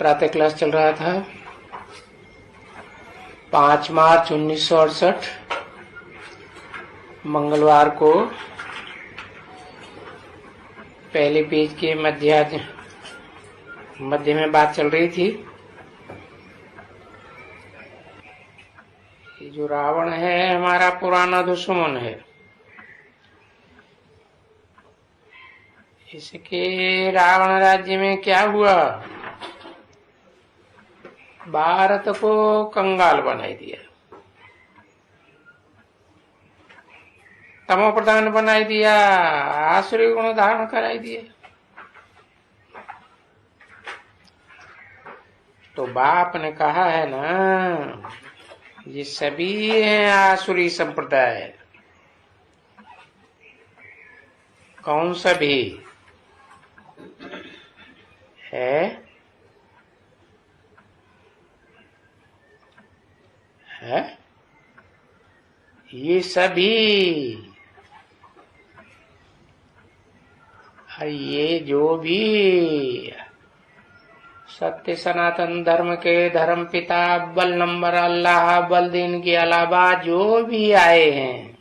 प्रातः क्लास चल रहा था। 5 मार्च 1968 मंगलवार को पहले पेज के मध्य में बात चल रही थी। जो रावण है हमारा पुराना दुश्मन है। इसके रावण राज्य में क्या हुआ, भारत को कंगाल बनाई दिया, तमो प्रधान बनाई दिया, आसुरी गुण धारण कराई दिया। तो बाप ने कहा है ना, ये सभी है आसुरी संप्रदाय। कौन सभी है? ये सभी, ये जो भी सत्य सनातन धर्म के धर्म पिता अव्वल नंबर अल्लाह अव्वल दिन के अलावा जो भी आए हैं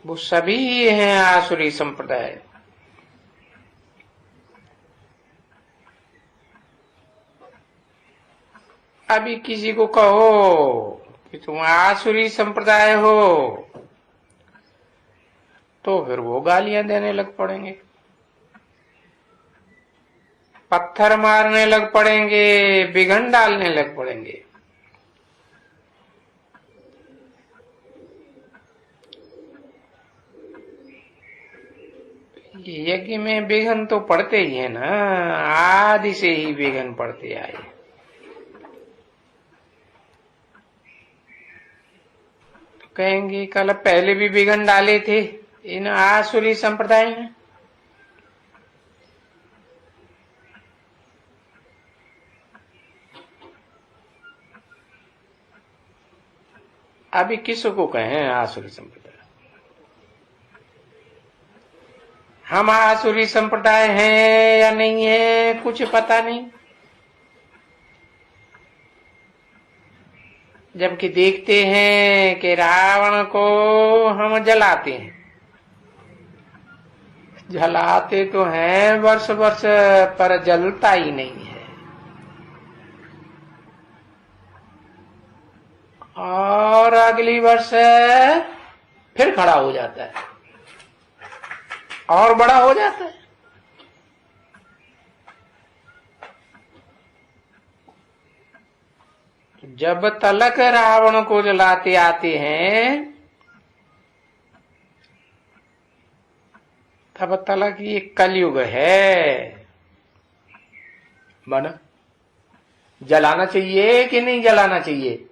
वो सभी हैं आसुरी संप्रदाय। अभी किसी को कहो कि तुम आसुरी संप्रदाय हो तो फिर वो गालियां देने लग पड़ेंगे, पत्थर मारने लग पड़ेंगे, बिघन डालने लग पड़ेंगे। यज्ञ में बिघन तो पड़ते ही है ना, आदि से ही बिघन पड़ते आए। तो कहेंगे कल पहले भी बिघन डाले थे इन आसुरी संप्रदाय में। अभी किसको कहें आसुरी संप्रदाय? हम आसुरी संप्रदाय हैं या नहीं है कुछ पता नहीं, जबकि देखते हैं कि रावण को हम जलाते हैं, जलाते तो हैं वर्ष वर्ष, पर जलता ही नहीं है। और अगली वर्ष फिर खड़ा हो जाता है और बड़ा हो जाता है। जब तलक रावण को जलाते आते हैं तब तलक ये कलयुग है। मन जलाना चाहिए कि नहीं जलाना चाहिए?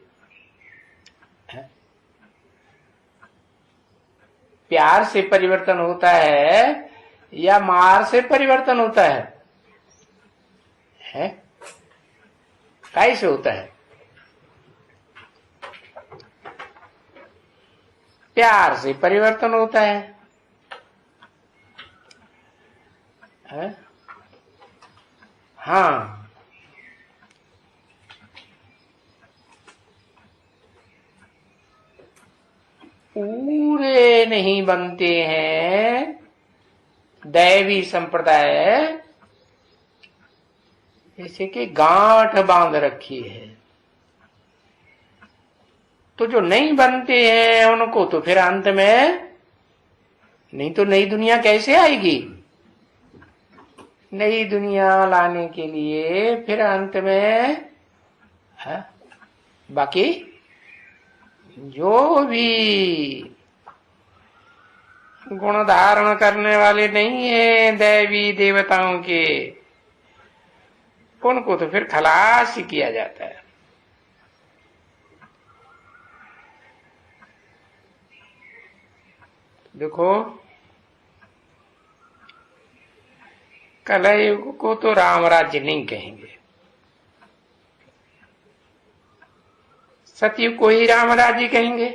प्यार से परिवर्तन होता है या मार से परिवर्तन होता है? कैसे होता है? प्यार से परिवर्तन होता है। हाँ, पूरे नहीं बनते हैं दैवी संप्रदाय, जैसे कि गांठ बांध रखी है। तो जो नहीं बनते हैं उनको तो फिर अंत में, नहीं तो नई दुनिया कैसे आएगी? नई दुनिया लाने के लिए फिर अंत में बाकी जो भी गुण धारण करने वाले नहीं है दैवी देवताओं के, उनको तो फिर खलास ही किया जाता है। देखो, कलयुग को तो राम राज्य नहीं कहेंगे, सतयुग को ही राम राज्य कहेंगे।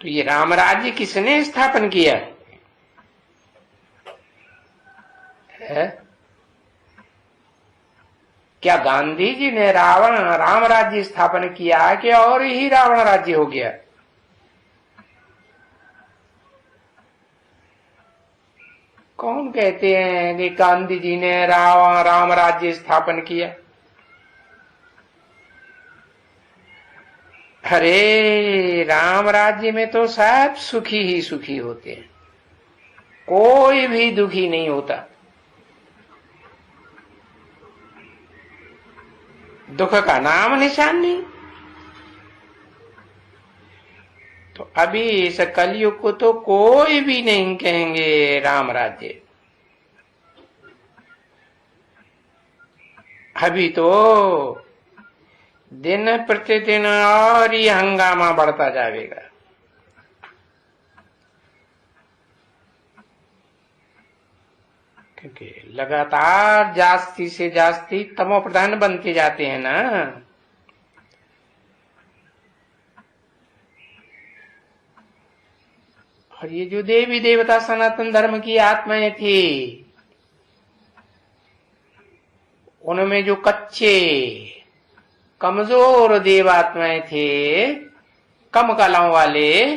तो ये राम राज्य किसने स्थापन किया? है? क्या गांधी जी ने राम राज्य स्थापन किया कि और ही रावण राज्य हो गया? कौन कहते हैं कि गांधी जी ने राम राज्य स्थापन किया? अरे राम राज्य में तो सब सुखी ही सुखी होते हैं, कोई भी दुखी नहीं होता। दुख का नाम निशान नहीं। तो अभी इस कलयुग को तो कोई भी नहीं कहेंगे राम राज्य। अभी तो दिन प्रतिदिन और ये हंगामा बढ़ता जाएगा। क्योंकि लगातार जास्ती से जास्ती तमो प्रधान बनते जाते हैं ना। और ये जो देवी देवता सनातन धर्म की आत्माएं थी, उनमें जो कच्चे कमजोर देवात्माएं थे, कम कलाओं वाले,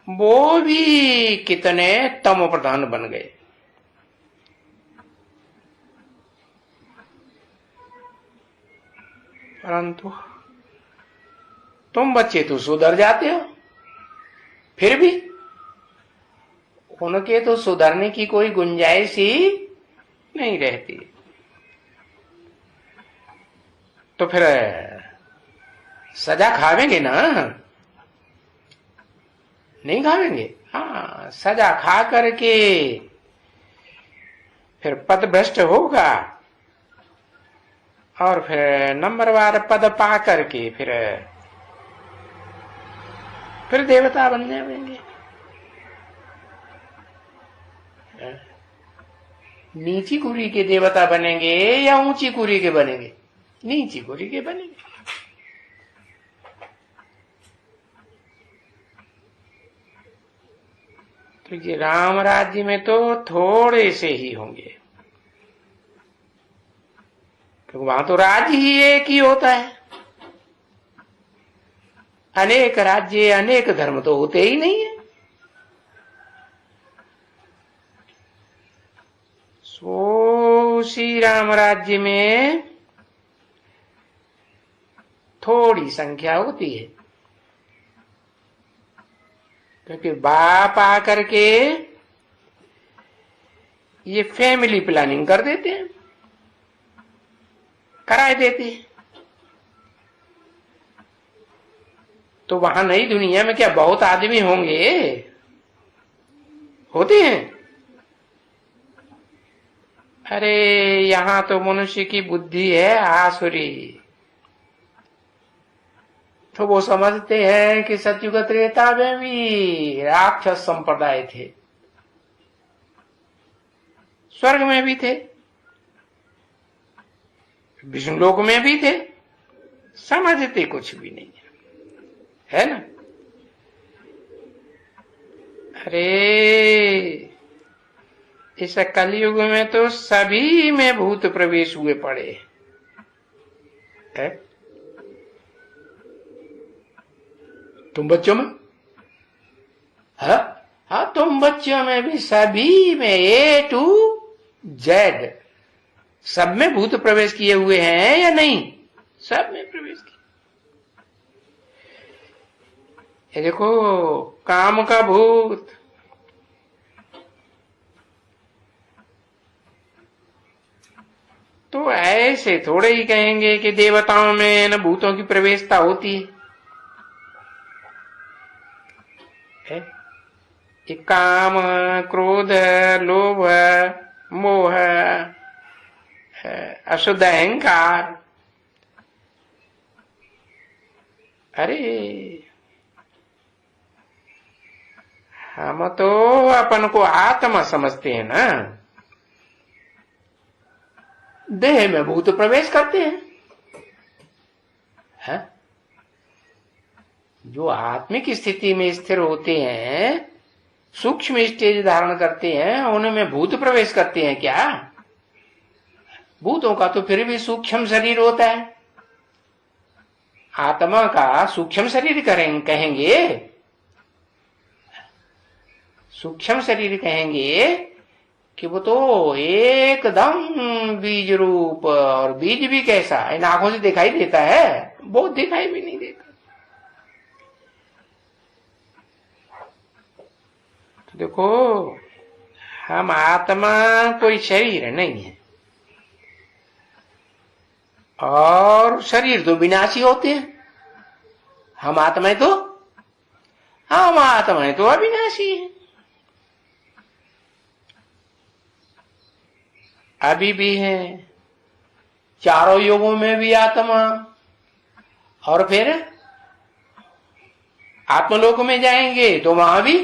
वो भी कितने तमो प्रधान बन गए। परंतु तुम बच्चे तो सुधर जाते हो, फिर भी उनके तो सुधरने की कोई गुंजाइश ही नहीं रहती। तो फिर सजा खावेंगे ना? नहीं खावेंगे। हाँ, सजा खा करके फिर पद भ्रष्ट होगा और फिर नंबरवार पद पा करके फिर देवता बन जाएंगे। नीची कुरी के देवता बनेंगे या ऊंची कुरी के बनेंगे? नीची कुरी के बनेंगे। तो ये राम राज्य में तो थोड़े से ही होंगे, क्योंकि वहां तो राज्य ही एक ही होता है। अनेक राज्य अनेक धर्म तो होते ही नहीं है। सो श्री राम राज्य में थोड़ी संख्या होती है, क्योंकि बाप आकर के ये फैमिली प्लानिंग कर देते हैं, कराए देते हैं। तो वहां नई दुनिया में क्या बहुत आदमी होंगे? होते हैं। अरे यहां तो मनुष्य की बुद्धि है आसुरी। तो वो समझते हैं कि सतयुग त्रेता में भी राक्षस संप्रदाय थे, स्वर्ग में भी थे, विष्णु लोक में भी थे। समझते कुछ भी नहीं है ना। अरे इस कलयुग में तो सभी में भूत प्रवेश हुए पड़े है। तुम बच्चों में? हाँ, तुम बच्चों में भी, सभी में, A to Z सब में भूत प्रवेश किए हुए हैं या नहीं? सब में प्रवेश किए। ये देखो, काम का भूत, तो ऐसे थोड़े ही कहेंगे कि देवताओं में न भूतों की प्रवेशता होती है। ये काम, क्रोध, लोभ, मोह, अशुद्ध अहंकार, अरे हम तो अपन को आत्मा समझते हैं ना, देह में भूत प्रवेश करते हैं। जो आत्मिक स्थिति में स्थिर होते हैं, सूक्ष्म स्टेज धारण करते हैं, उनमें भूत प्रवेश करते हैं क्या? भूतों का तो फिर भी सूक्ष्म शरीर होता है, आत्मा का सूक्ष्म शरीर कहेंगे? सूक्ष्म शरीर कहेंगे कि वो तो एकदम बीज रूप, और बीज भी कैसा, इन आंखों से दिखाई देता है? बहुत दिखाई भी नहीं देता। तो देखो, हम आत्मा कोई शरीर नहीं है, और शरीर तो विनाशी होते हैं। हम आत्माएं तो अविनाशी है। अभी भी है, चारों युगों में भी आत्मा, और फिर आत्मलोक में जाएंगे तो वहां भी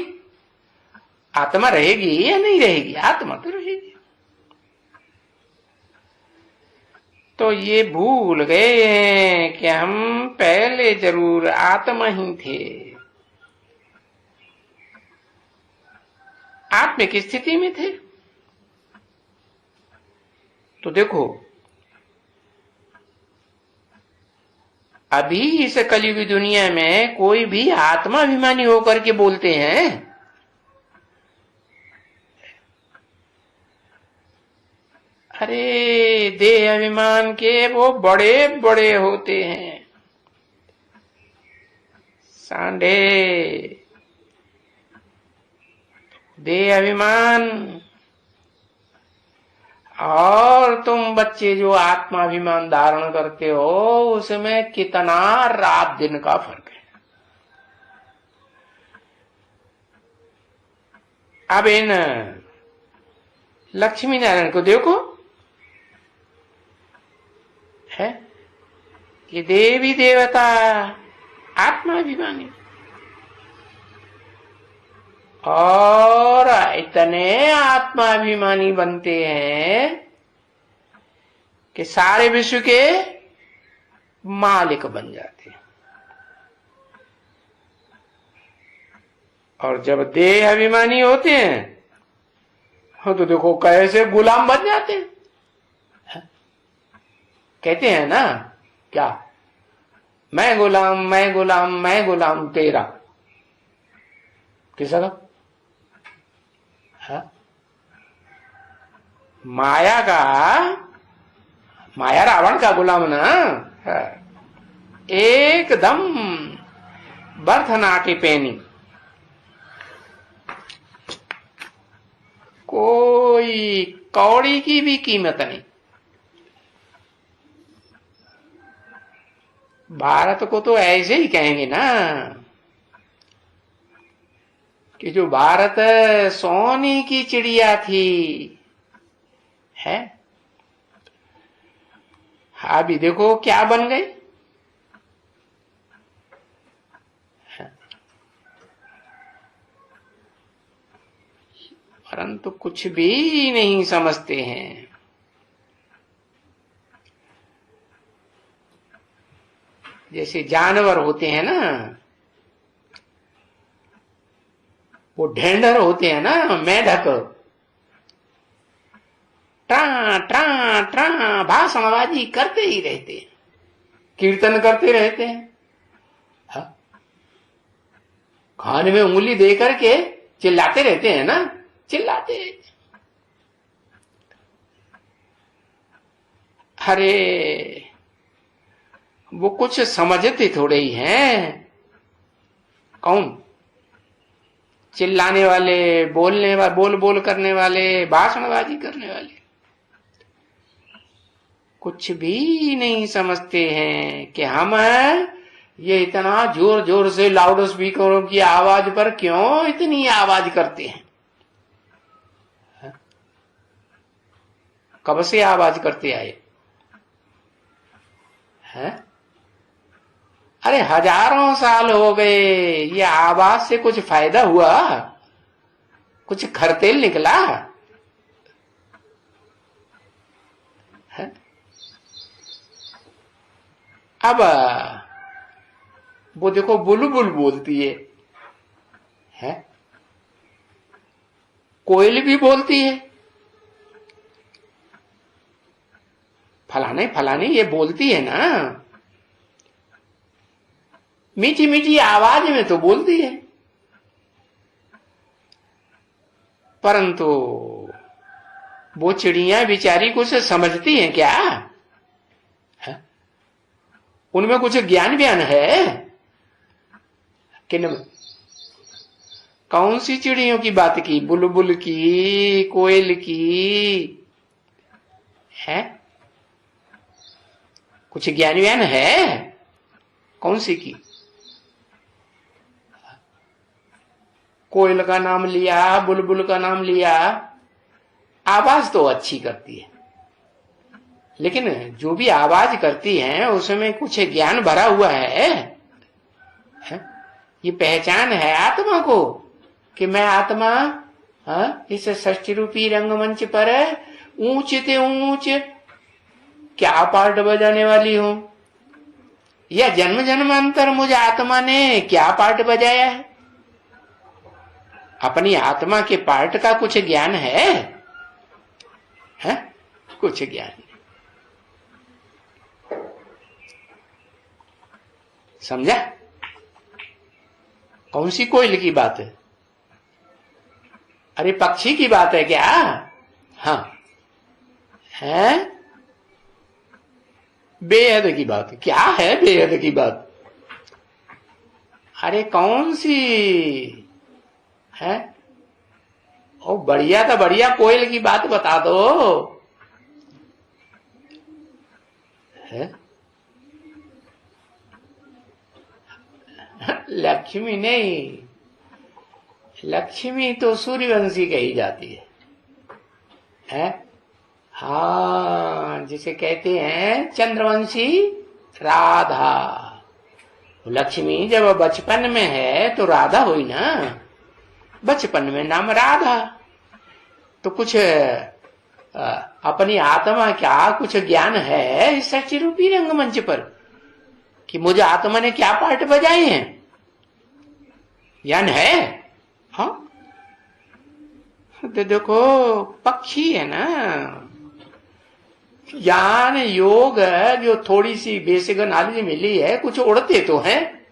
आत्मा रहेगी या नहीं रहेगी? आत्मा तो रहेगी। तो ये भूल गए हैं कि हम पहले जरूर आत्मा ही थे। आत्मिक स्थिति में थे। तो देखो, अभी इस कलयुगी दुनिया में कोई भी आत्माभिमानी होकर के बोलते हैं? अरे देह अभिमान के वो बड़े बड़े होते हैं, सांडे। देह अभिमान, और तुम बच्चे जो आत्माभिमान धारण करते हो, उसमें कितना रात दिन का फर्क है। अब इन लक्ष्मी नारायण को देखो, है कि देवी देवता आत्माभिमानी, और इतने आत्माभिमानी बनते हैं कि सारे विश्व के मालिक बन जाते हैं। और जब देह अभिमानी होते हैं तो देखो कैसे गुलाम बन जाते हैं। कहते हैं ना, क्या, मैं गुलाम मैं गुलाम मैं गुलाम तेरा, किसका? माया रावण का गुलाम ना, एकदम भरतनाट्य पेनी, कोई कौड़ी की भी कीमत नहीं। भारत को तो ऐसे ही कहेंगे ना कि जो भारत सोने की चिड़िया थी, है, अभी देखो क्या बन गए। परंतु कुछ भी नहीं समझते हैं। जैसे जानवर होते हैं ना, वो ढेंढर होते हैं ना, मेढक, ट्रा ट्रा ट्रा भाषणबाजी करते ही रहते हैं, कीर्तन करते रहते हैं। खाने में उंगली दे करके चिल्लाते रहते हैं ना, चिल्लाते। अरे वो कुछ समझते थोड़े ही हैं। कौन? चिल्लाने वाले, बोलने वाले, बोल बोल करने वाले, भाषणबाजी करने वाले, कुछ भी नहीं समझते हैं कि हम ये इतना जोर जोर से लाउड स्पीकरों की आवाज पर क्यों इतनी आवाज करते हैं। कब से आवाज करते आए हैं? अरे हजारों साल हो गए, ये आवाज से कुछ फायदा हुआ? कुछ खरतेल निकला है? अब वो देखो बुलबुल बोलती है? कोयल भी बोलती है, फलाने फलाने ये बोलती है ना, मीठी मीठी आवाज में तो बोलती है, परंतु वो चिड़िया बेचारी कुछ समझती हैं क्या? है? उनमें कुछ ज्ञान व्यान है कि न? कौन सी चिड़ियों की बात की? बुलबुल की, कोयल की? है कुछ ज्ञान व्यान है? कौन सी की? कोयल का नाम लिया, बुलबुल का नाम लिया, आवाज तो अच्छी करती है, लेकिन जो भी आवाज करती है उसमें कुछ ज्ञान भरा हुआ है? ये पहचान है आत्मा को कि मैं आत्मा इस षष्ठी रूपी रंगमंच पर ऊंच से ऊंच क्या पार्ट बजाने वाली हूं, या जन्म जन्मांतर मुझे आत्मा ने क्या पार्ट बजाया है? अपनी आत्मा के पार्ट का कुछ ज्ञान है? कुछ ज्ञान नहीं। समझा? कौन सी कोयल की बात है? अरे पक्षी की बात है क्या? हाँ है, बेहद की बात। क्या है बेहद की बात? अरे कौन सी है? ओ बढ़िया तो बढ़िया कोयल की बात बता दो। है? लक्ष्मी नहीं, लक्ष्मी तो सूर्यवंशी कही जाती है? हाँ, जिसे कहते हैं चंद्रवंशी राधा। लक्ष्मी जब बचपन में है तो राधा हुई ना, बचपन में नाम राधा। तो कुछ अपनी आत्मा क्या कुछ ज्ञान है इस षष्ठी रूपी रंगमंच पर कि मुझे आत्मा ने क्या पार्ट बजाए हैं? ज्ञान है? हाँ, तो देखो पक्षी है ना, ज्ञान योग जो थोड़ी सी बेसिक नॉलेज मिली है, कुछ उड़ते तो हैं,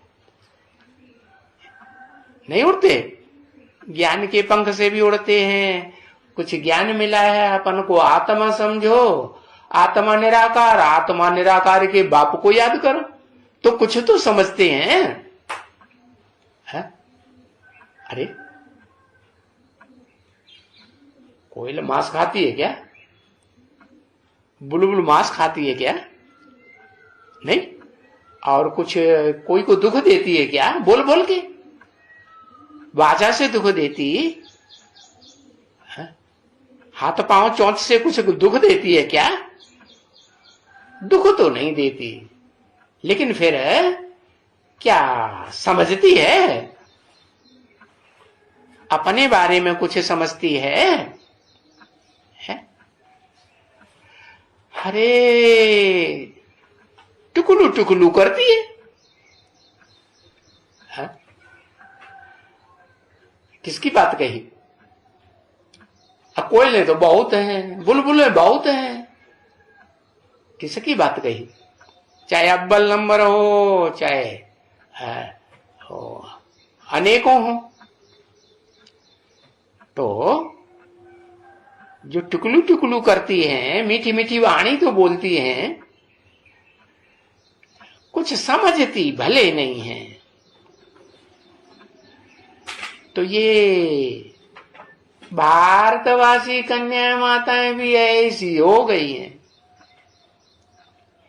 नहीं उड़ते? ज्ञान के पंख से भी उड़ते हैं। कुछ ज्ञान मिला है अपन को, आत्मा समझो, आत्मा निराकार, आत्मा निराकार के बाप को याद करो, तो कुछ तो समझते हैं। है? अरे कोयल मांस खाती है क्या? बुलबुल मांस खाती है क्या? नहीं। और कुछ कोई को दुख देती है क्या? बोल बोल के वाचा से दुख देती? हाथ पांव चोंच से कुछ दुख देती है क्या? दुख तो नहीं देती, लेकिन फिर क्या समझती है? अपने बारे में कुछ समझती है? अरे टुकलू टुकलू करती है। किसकी बात कही? कोयले तो बहुत हैं, बुलबुलें बहुत हैं, किसकी बात कही? चाहे अव्वल नंबर हो, चाहे हो अनेकों हो, तो जो टुकलू टुकलू करती हैं, मीठी मीठी वाणी तो बोलती हैं, कुछ समझती भले नहीं है। तो ये भारतवासी कन्या माताएं भी ऐसी हो गई हैं।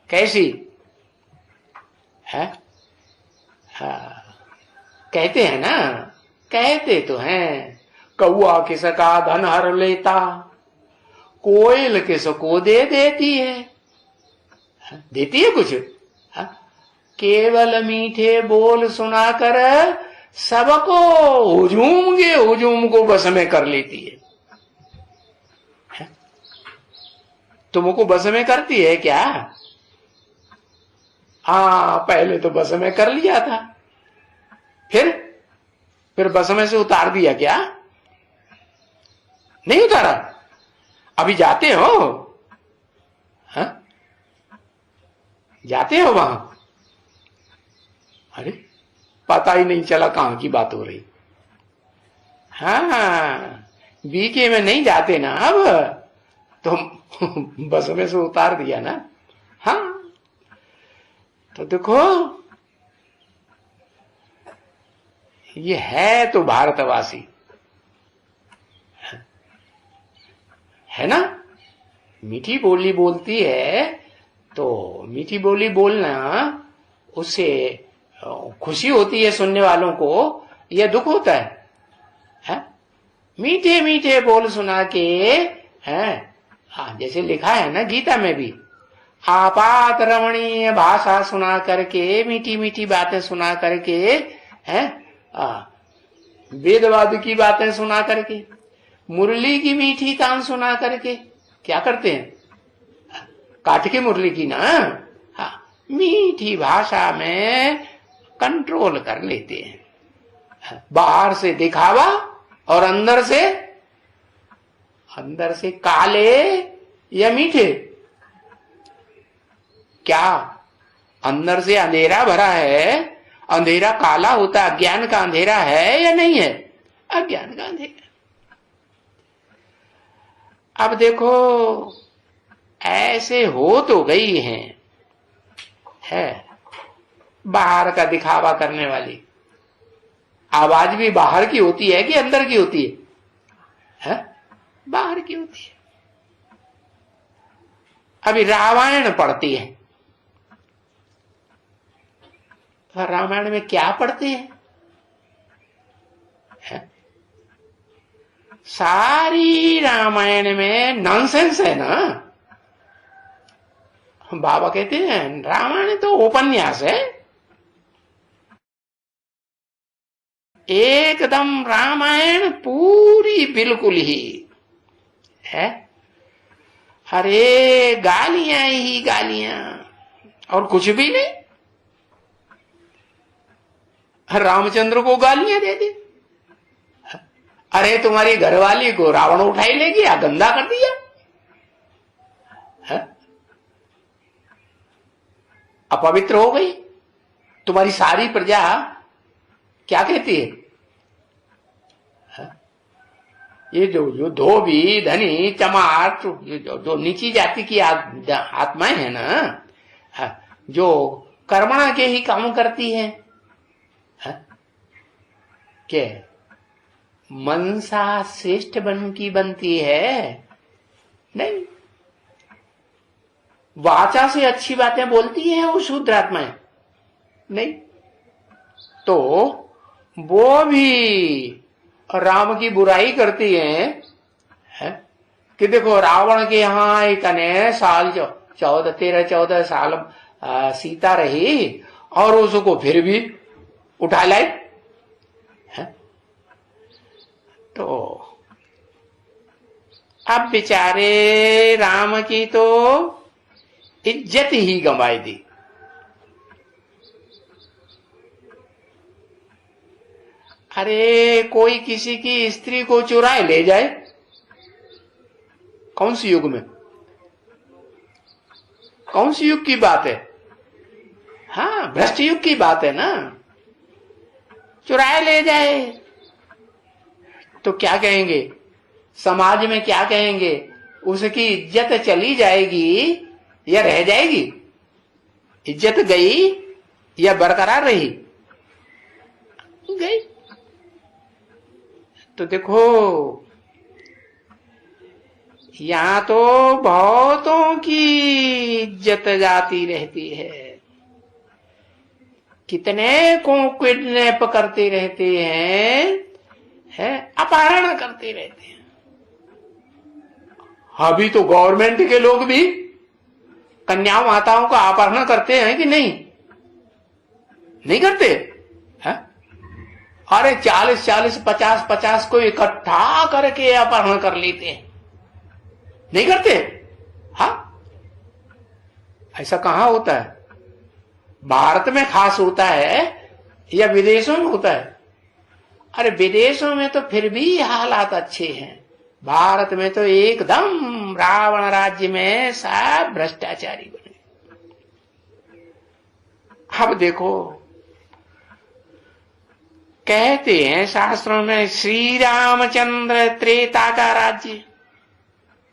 कैसी है? कहते हैं ना, कहते तो हैं, कौआ किसका धन हर लेता, कोयल किसको दे देती है। देती है कुछ? केवल मीठे बोल सुनाकर सबको हुजूम को बस में कर लेती है। तुमको बस में करती है क्या? हाँ, पहले तो बस में कर लिया था, फिर बस में से उतार दिया क्या? नहीं उतारा? अभी जाते हो? हाँ? जाते हो वहां? अरे पता ही नहीं चला कहां की बात हो रही। हाँ, बीके में नहीं जाते ना अब तो बस में से उतार दिया ना। हाँ, तो देखो ये है तो भारतवासी है ना, मीठी बोली बोलती है, तो मीठी बोली बोलना उससे खुशी होती है सुनने वालों को, यह दुख होता है? मीठे मीठे बोल सुना के हैं, जैसे लिखा है ना गीता में भी, आपात रमणीय भाषा सुना करके, मीठी मीठी बातें सुना करके, हैं वेदवाद की बातें सुना करके, मुरली की मीठी तान सुना करके क्या करते हैं? काट के मुरली की ना, हाँ, मीठी भाषा में कंट्रोल कर लेते हैं। बाहर से दिखावा और अंदर से काले या मीठे? क्या अंदर से अंधेरा भरा है? अंधेरा काला होता, अज्ञान का अंधेरा है या नहीं है? अज्ञान का अंधेरा। अब देखो ऐसे हो तो गई है बाहर का दिखावा करने वाली। आवाज भी बाहर की होती है कि अंदर की होती है? बाहर की होती है। अभी रामायण पढ़ती है, तो रामायण में क्या पढ़ते हैं? सारी रामायण में नॉनसेंस है ना। बाबा कहते हैं रामायण तो उपन्यास है, एकदम रामायण पूरी बिल्कुल ही है। अरे गालियां ही गालियां और कुछ भी नहीं। रामचंद्र को गालियां दे दी। अरे तुम्हारी घरवाली को रावण उठाई ले गया, गंदा कर दिया। अपवित्र हो गई। तुम्हारी सारी प्रजा क्या कहती है? ये जो धोबी धनी चमार जो नीची जाति की आत्माएं है ना, जो कर्मणा के ही काम करती है, क्या मनसा श्रेष्ठ बन की बनती है? नहीं। वाचा से अच्छी बातें बोलती है वो शुद्ध आत्माएं? नहीं। तो वो भी राम की बुराई करती है कि देखो रावण के यहां इतने साल 13-14 साल सीता रही और उसको फिर भी उठा लाई। तो अब बेचारे राम की तो इज्जत ही गंवाई दी। अरे कोई किसी की स्त्री को चुराए ले जाए, कौन सी युग में, कौन सी युग की बात है? हाँ, भ्रष्ट युग की बात है ना। चुराए ले जाए तो क्या कहेंगे? समाज में क्या कहेंगे? उसकी इज्जत चली जाएगी या रह जाएगी? इज्जत गई या बरकरार रही? गई। तो देखो यहां तो बहुतों की इज्जत जाती रहती है, कितने को किडनैप करते रहते हैं, अपहरण करते रहते हैं। अभी तो गवर्नमेंट के लोग भी कन्या माताओं का अपहरण करते हैं कि नहीं? नहीं करते हैं? अरे 40-40, 50-50 को इकट्ठा करके अपहरण कर लेते हैं। नहीं करते? हाँ, ऐसा कहां होता है? भारत में खास होता है या विदेशों में होता है? अरे विदेशों में तो फिर भी हालात अच्छे हैं, भारत में तो एकदम रावण राज्य में सब भ्रष्टाचारी बने। अब देखो, कहते हैं शास्त्रों में श्री रामचंद्र त्रेता का राज्य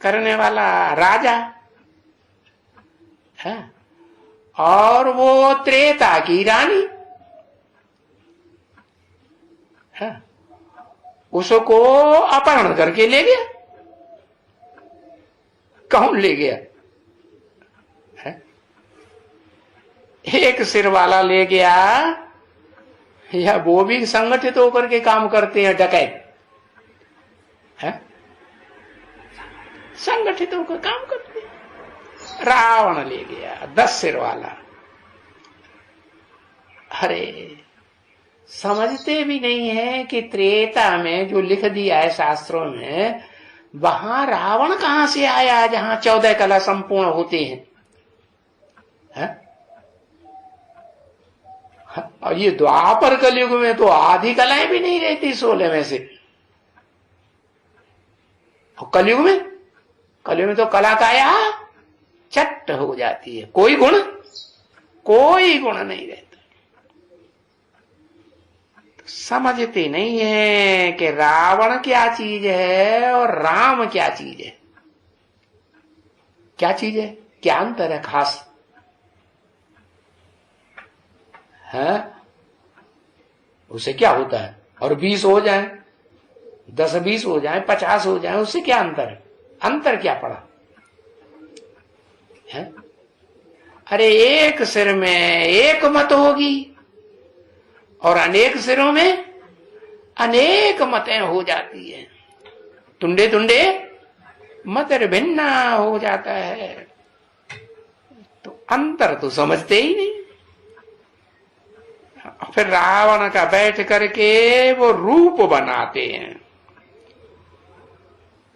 करने वाला राजा है, और वो त्रेता की रानी है, उसको अपहरण करके ले गया। कौन ले गया है? एक सिर वाला ले गया, या वो भी संगठित होकर के काम करते हैं, डकैत है, संगठित होकर काम करते हैं। रावण ले गया 10 सिर वाला। अरे समझते भी नहीं है कि त्रेता में जो लिख दिया है शास्त्रों में, वहां रावण कहां से आया जहां 14 कला संपूर्ण होते हैं है? और ये द्वापर कलयुग में तो आधी कलाएं भी नहीं रहती 16 में से। और कलयुग में तो कला काया चट हो जाती है, कोई गुण नहीं रहता। तो समझते नहीं है कि रावण क्या चीज है और राम क्या चीज है। क्या चीज है, क्या अंतर है खास है? उसे क्या होता है? और 20 हो जाए, 10-20 हो जाए, 50 हो जाए, उससे क्या अंतर है? अंतर क्या पड़ा है? अरे एक सिर में एक मत होगी और अनेक सिरों में अनेक मतें हो जाती है। तुंडे तुंडे मत भिन्ना हो जाता है। तो अंतर तो समझते ही नहीं। फिर रावण का बैठ करके वो रूप बनाते हैं,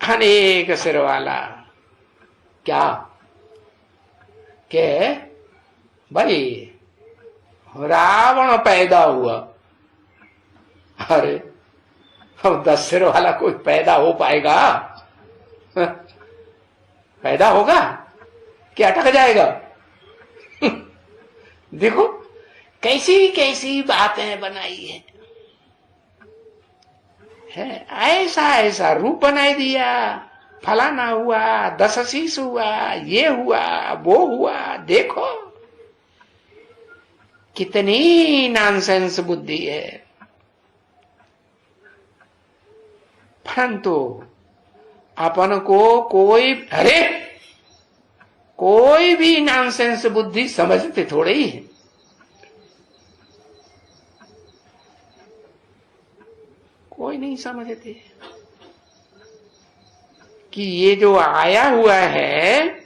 अनेक सिर वाला। क्या के भाई रावण पैदा हुआ, अरे अब 10 सिर वाला कोई पैदा हो पाएगा? पैदा होगा कि अटक जाएगा? देखो कैसी कैसी बातें बनाई है, ऐसा रूप बनाई दिया, फलाना हुआ, 10 शीश हुआ, ये हुआ, वो हुआ। देखो कितनी नॉनसेंस बुद्धि है। परंतु अपन को कोई भी नॉनसेंस बुद्धि समझते थोड़े ही है। कोई नहीं समझते कि ये जो आया हुआ है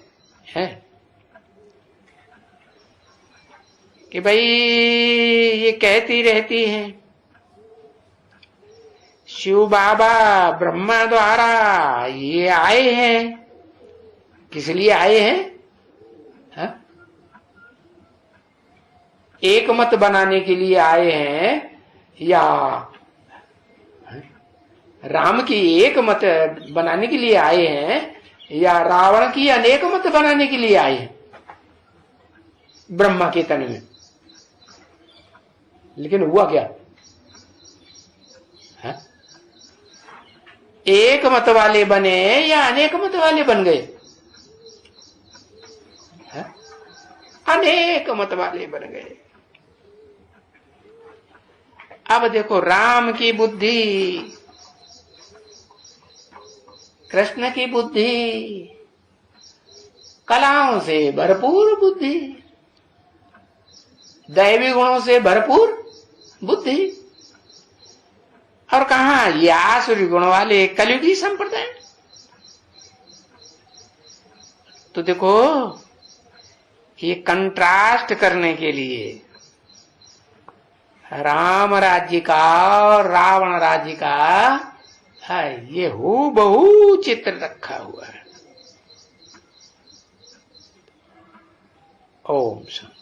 कि भाई ये कहती रहती है शिव बाबा ब्रह्मा द्वारा ये आए हैं। किस लिए आए हैं? एक मत बनाने के लिए आए हैं, या राम की एक मत बनाने के लिए आए हैं, या रावण की अनेक मत बनाने के लिए आए हैं ब्रह्मा के तन में? लेकिन हुआ क्या है? एक मत वाले बने या अनेक मत वाले बन गए? अनेक मत वाले बन गए। अब देखो राम की बुद्धि, कृष्ण की बुद्धि, कलाओं से भरपूर बुद्धि, दैवी गुणों से भरपूर बुद्धि, और कहा ये आसुरी गुण वाले कलयुगी संप्रदाय। तो देखो ये कंट्रास्ट करने के लिए राम राज्य का और रावण राज्य का है, ये हूबहू चित्र रखा हुआ है। ओम शांति।